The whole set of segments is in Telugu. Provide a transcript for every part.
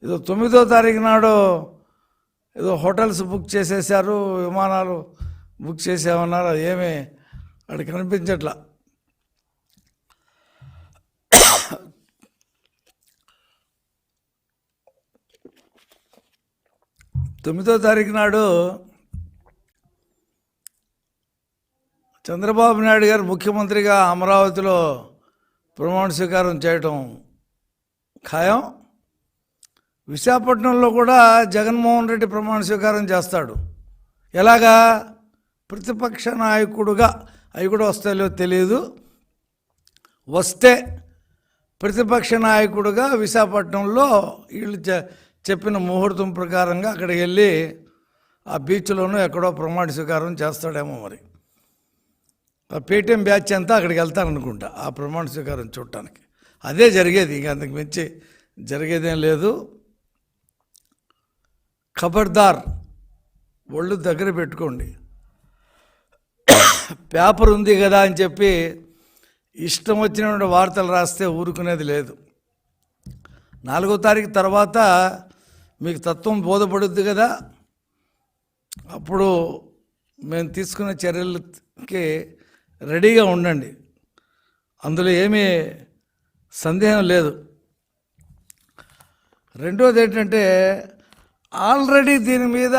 ఏదో 9వ తారీఖు నాడు ఏదో హోటల్స్ బుక్ చేసేసారు, విమానాలు బుక్ చేసామన్నారు. అది ఏమీ అక్కడ కనిపించట్లా. తొమ్మిదో తారీఖు నాడు చంద్రబాబు నాయుడు గారు ముఖ్యమంత్రిగా అమరావతిలో ప్రమాణ స్వీకారం చేయటం ఖాయం. విశాఖపట్నంలో కూడా జగన్మోహన్ రెడ్డి ప్రమాణ స్వీకారం చేస్తాడు. ఎలాగా? ప్రతిపక్ష నాయకుడుగా. అవి కూడా వస్తాయో తెలియదు. వస్తే ప్రతిపక్ష నాయకుడుగా విశాఖపట్నంలో వీళ్ళు చెప్పిన ముహూర్తం ప్రకారంగా అక్కడికి వెళ్ళి ఆ బీచ్లోనూ ఎక్కడో ప్రమాణ స్వీకారం చేస్తాడేమో. మరి ఆ పేటీఎం బ్యాచ్ అంతా అక్కడికి వెళ్తారనుకుంటా ఆ ప్రమాణ స్వీకారం చూడటానికి. అదే జరిగేది, ఇంక అంతకు మించి జరిగేదేం లేదు. ఖబర్దార్, ఒళ్ళు దగ్గర పెట్టుకోండి. పేపర్ ఉంది కదా అని చెప్పి ఇష్టం వచ్చినటువంటి వార్తలు రాస్తే ఊరుకునేది లేదు. 4వ తారీఖు తర్వాత మీకు తత్వం బోధపడుద్ది కదా, అప్పుడు మేము తీసుకునే చర్యలకి రెడీగా ఉండండి. అందులో ఏమీ సందేహం లేదు. రెండోది ఏంటంటే, ఆల్రెడీ దీని మీద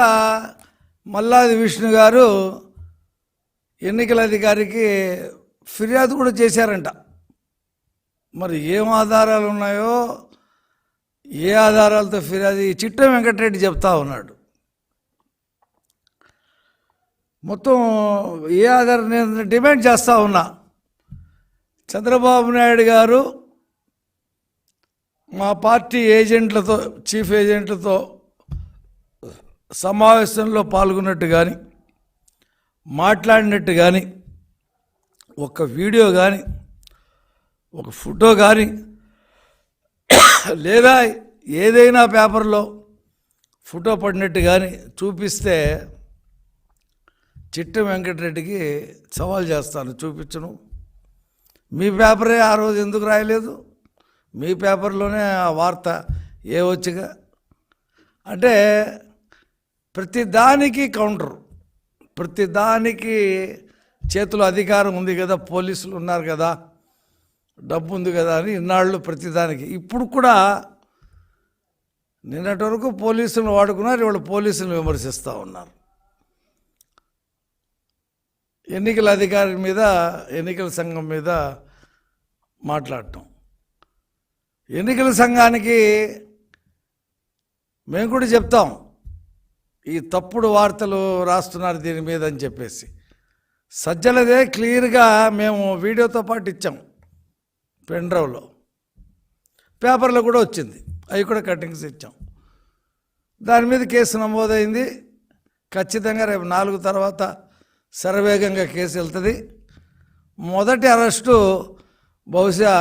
మల్లాది విష్ణు గారు ఎన్నికల అధికారికి ఫిర్యాదు కూడా చేశారంట. మరి ఏం ఆధారాలు ఉన్నాయో, ఏ ఆధారాలతో ఫిర్యాదు, ఈ చిట్టం వెంకటరెడ్డి చెప్తా ఉన్నాడు. మొత్తం ఏ ఆధారం నేను డిమాండ్ చేస్తూ ఉన్నా. చంద్రబాబు నాయుడు గారు మా పార్టీ ఏజెంట్లతో, చీఫ్ ఏజెంట్లతో సమావేశంలో పాల్గొన్నట్టు కానీ, మాట్లాడినట్టు కానీ, ఒక వీడియో కానీ, ఒక ఫోటో కానీ, లేదా ఏదైనా పేపర్లో ఫోటో పడినట్టు కానీ చూపిస్తే చిట్టం వెంకటరెడ్డికి సవాల్ చేస్తాను. చూపించను. మీ పేపరే ఆ రోజు ఎందుకు రాయలేదు? మీ పేపర్లోనే ఆ వార్త వచ్చుగా. అంటే ప్రతిదానికి కౌంటర్, ప్రతిదానికి చేతిలో అధికారం ఉంది కదా, పోలీసులు ఉన్నారు కదా, డబ్బు ఉంది కదా అని ఇన్నాళ్ళు ప్రతిదానికి. ఇప్పుడు కూడా నిన్నటి వరకు పోలీసులను వాడుకున్నారు, ఇవాళ పోలీసులను విమర్శిస్తూ ఉన్నారు. ఎన్నికల అధికారి మీద, ఎన్నికల సంఘం మీద మాట్లాడటం. ఎన్నికల సంఘానికి మేము కూడా చెప్తాం, ఈ తప్పుడు వార్తలు రాస్తున్నారు దీని మీద అని చెప్పేసి. సజ్జలదే క్లియర్గా మేము వీడియోతో పాటు ఇచ్చాం, పెన్ డ్రైవ్లో, పేపర్లో కూడా వచ్చింది, అవి కూడా కట్టింగ్స్ ఇచ్చాం. దాని మీద కేసు నమోదైంది. ఖచ్చితంగా రేపు 4 తర్వాత శరవేగంగా కేసు వెళ్తుంది. మొదటి అరెస్టు బహుశా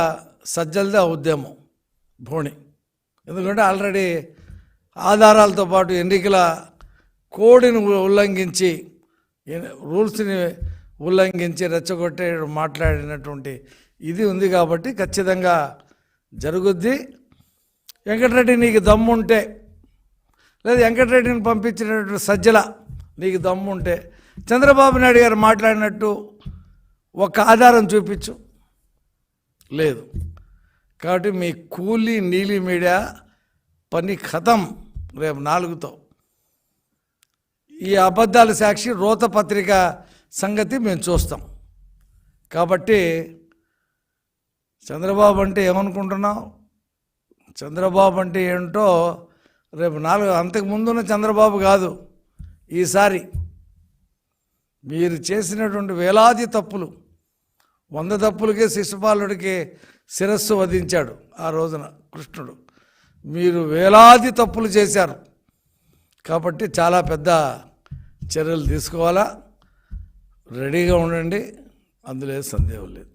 సజ్జలదే అవుద్దేమో, భోణి. ఎందుకంటే ఆల్రెడీ ఆధారాలతో పాటు ఎన్నికల కోడ్ని ఉల్లంఘించి, రూల్స్ని ఉల్లంఘించి రెచ్చగొట్టే మాట్లాడినటువంటి ఇది ఉంది కాబట్టి ఖచ్చితంగా జరుగుద్ది. వెంకటరెడ్డి నీకు దమ్ముంటే, లేదా వెంకటరెడ్డిని పంపించినటువంటి సజ్జల నీకు దమ్ముంటే చంద్రబాబు నాయుడు గారు మాట్లాడినట్టు ఒక ఆధారం చూపించు. లేదు కాబట్టి మీ కూలీ నీలి మీడియా పని ఖతం. రేపు 4తో ఈ అబద్ధాల సాక్షి రోత పత్రిక సంగతి మేము చూస్తాం. కాబట్టి చంద్రబాబు అంటే ఏమనుకుంటున్నావు? చంద్రబాబు అంటే ఏంటో రేపు 4, అంతకుముందున్న చంద్రబాబు కాదు. ఈసారి మీరు చేసినటువంటి వేలాది తప్పులు, 100 తప్పులకే శిశుపాలుడికి శిరస్సు వధించాడు ఆ రోజున కృష్ణుడు. మీరు వేలాది తప్పులు చేశారు కాబట్టి చాలా పెద్ద చర్యలు తీసుకోవాలా. రెడీగా ఉండండి, అందులో సందేహం లేదు.